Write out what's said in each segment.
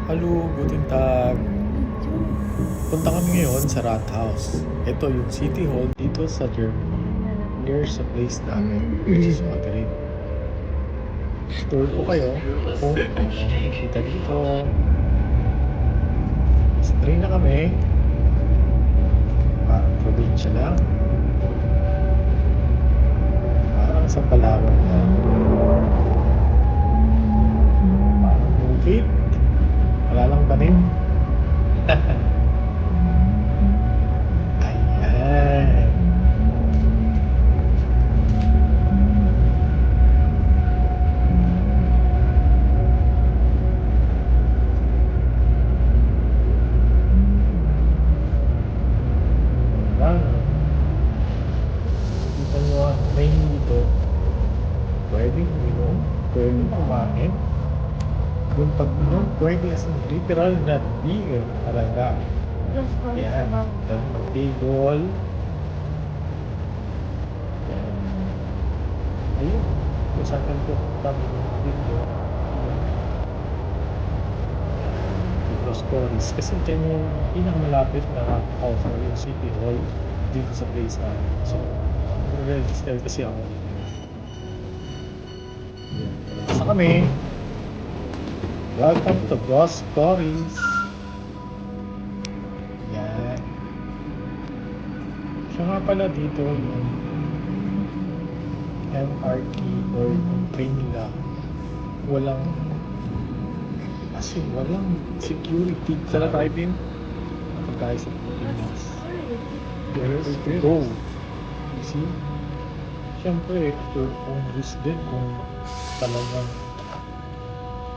Hallo, guten Tag. Punta kami ngayon sa Rathaus. Ito yung City Hall dito sa Germany. Near sa place namin, which is Madrid. Tour ko kayo kung ano makikita dito. Stray na kami. Parang probinsya lang. Parang sa Palawan na. Parang bukid. Wala lang tanim. Ayan. Lang. Kita nyo ang train dito. Pwedeng uminom, pwedeng kumain. Yung pag-inom, pwede as in literal na beer talaga. Yan. Then mag-table. Yan. Ayun. Kung saan ko kami dito. Dito stories. Kasi ito yung pinakamalapit na house or yung City Hall dito sa place na. So, register kasi ako. Yan. Basta kami. Welcome to Ghost Stories. Yan. Siya nga pala dito yung MRT or yung train nila. Walang walang security sa driving. Pagkaya sa Pilipinas. There is to go. You see? Siyempre, at your own risk din kung talagang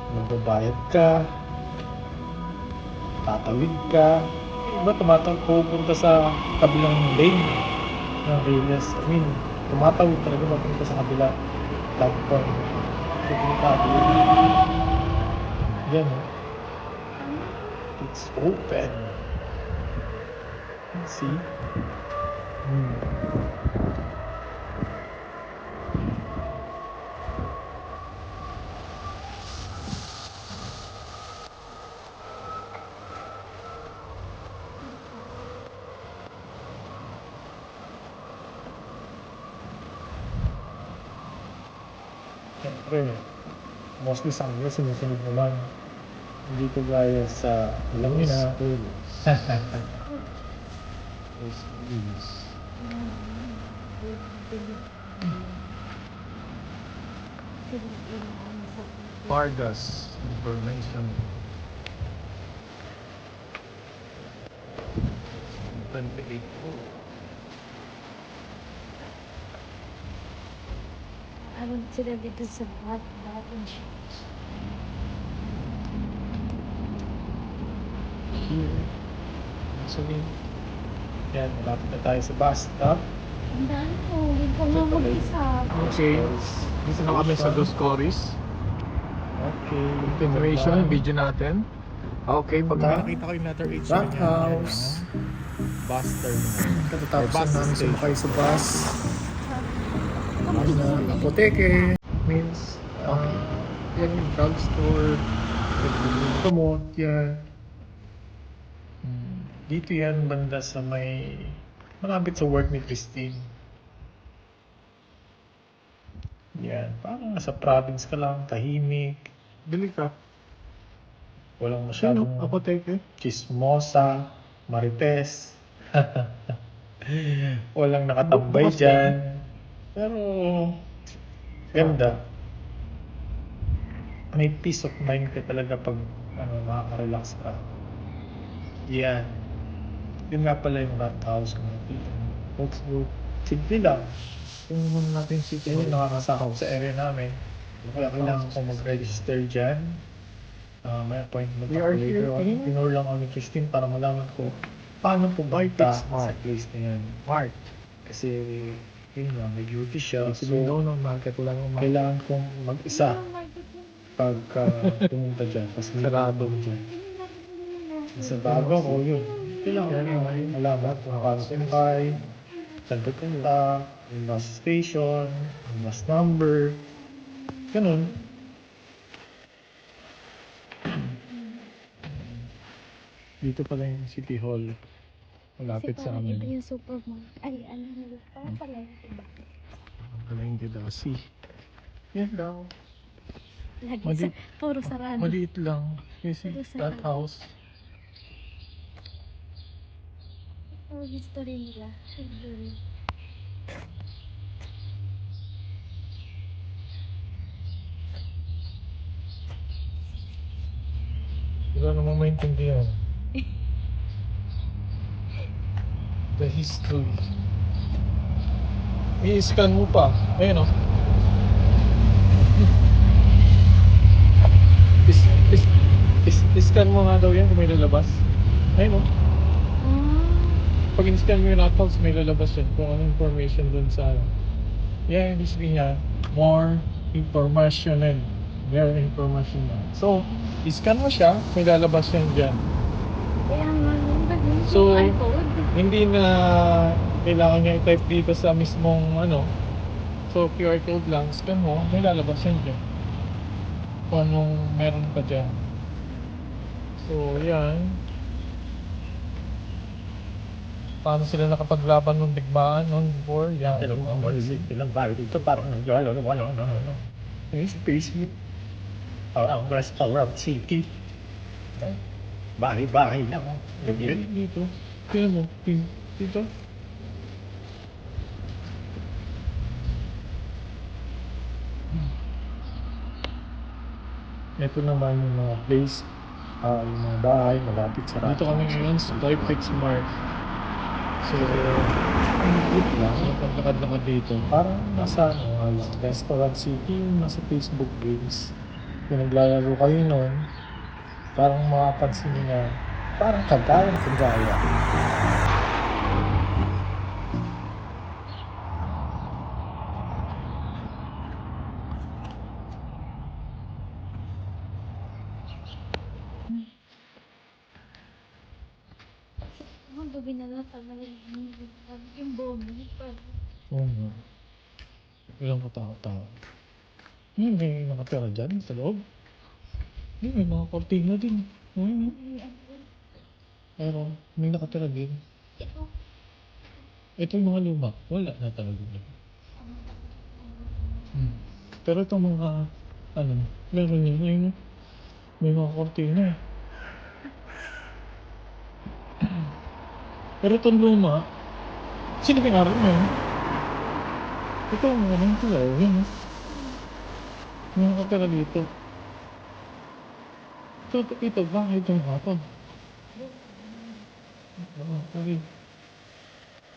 magbabayad ka, tatawid ka. Iba pupunta sa kabilang lane ng Reyes. I mean, tumatawid talaga mapunta sa kabila. Tapos, pupunta yan. It's open. See? Siyempre, mostly sa amin, sinusunod naman. Hindi ko gaya sa alam niyo na. Vargas information. 28 po. Parang sila dito sa bagong church. Here. Sabihin. Yan, malapit na tayo sa bus stop. Ang dami ko, hindi ko nga mag-isa. Okay, dito na kami sa Dos Stories. Okay. Continuation, video natin. Okay, pag nakakita ko yung letter H Rat niya, House. bus terminal. Katatapos Or bus na namin station. sumakay sa bus. Apoteke. Means, yan yung drugstore. Promote yan. Dito yan banda sa may malapit sa work ni Christine. Yan, parang nasa province ka lang, tahimik. Bili ka. Walang Sino? masyadong Apoteke? chismosa, marites. Walang nakatambay Bukas dyan. Pero, ganda. May peace of mind ka talaga pag makaka-relax ka. Yan. Yun nga pala yung rat house ko. Folks, simple lang. Yung muna natin si Yan yung nakakasakop sa area namin. Kaya kailangan ko mag-register dyan. May appointment We ako are later here on. in- Tinur lang ako ni Christine para malaman ko paano pumunta sa place na yan. Mart. Kasi yun nga, may duty siya. Kasi window So, ng market, wala nang market. kailangan kong mag-isa pagka pumunta dyan. Kasi Sarado. dyan. Sa bago ako, yun. Kailangan ko yung malaman kung paano sumakay, saan pupunta, yung bus station, yung bus number, ganun. Dito pala yung City Hall. Malapit Kasi sa parang ito amin. yung supermarket. Ay, ano nila? Parang pala yung Palengke daw. See. Yan lang. lagi sa, Maliit, puro sarado. maliit lang. Kasi Puro that sarado. house. Puro history nila. History. Wala namang maintindihan. The history. I-scan mo pa. Ayun o. Is-scan mo nga daw yan kung may lalabas. Ayun o. Ah, Pag in-scan mo yung house, may lalabas yan. Kung anong information dun sa ano. Yan, yung history niya. More information and more information na. So, i-scan mo siya, may lalabas yan dyan. kaya nga yun. Ba't yung So, QR code? hindi na kailangan niya i-type dito sa mismong ano. So, QR code lang, scan mo, may lalabas yan dyan. Kung anong meron pa dyan. So, yan. Paano sila nakapaglaban ng digmaan noon before? Yan. Ilang bago dito parang ano. Facebook. Ang restaurant city. Bahay-bahay lang. Dito. Tingnan mo. Dito. Ito naman yung mga place. Yung mga bahay, malapit sa dito kami ngayon sa Life Fix Mart. So, ang good lang. Pagkakad-lakad dito. Parang nasa Restaurant City, yung nasa Facebook games. Kung naglalaro kayo nun, parang makapansin nyo na parang kagaya. Ang gabi na lang tama yung bomi. Oo nga. Ilang katao-tao. May nakatira dyan sa loob. May mga kortina din. Pero may nakatira din. Ito yung mga luma. Wala na talaga. Pero itong mga meron yun. May mga kortina eh. Pero itong luma, sino pinaro mo yun? Ito ang ito yun. May nakatira dito. Ito, bakit itong hapon? Okay.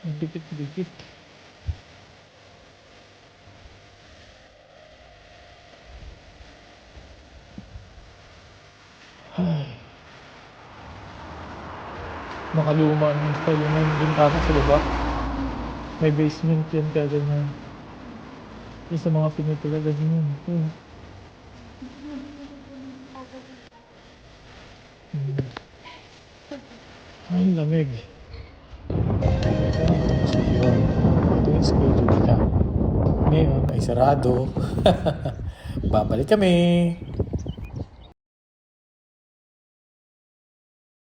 Ang dikit-dikit. Ay. Makaluma ng style yung bintana sa baba. May basement yan kaya ganyan. Yung sa mga pinitula ganyan. Ay, lamig. Ito yung schedule ka. Ngayon ay sarado. Babalik kami.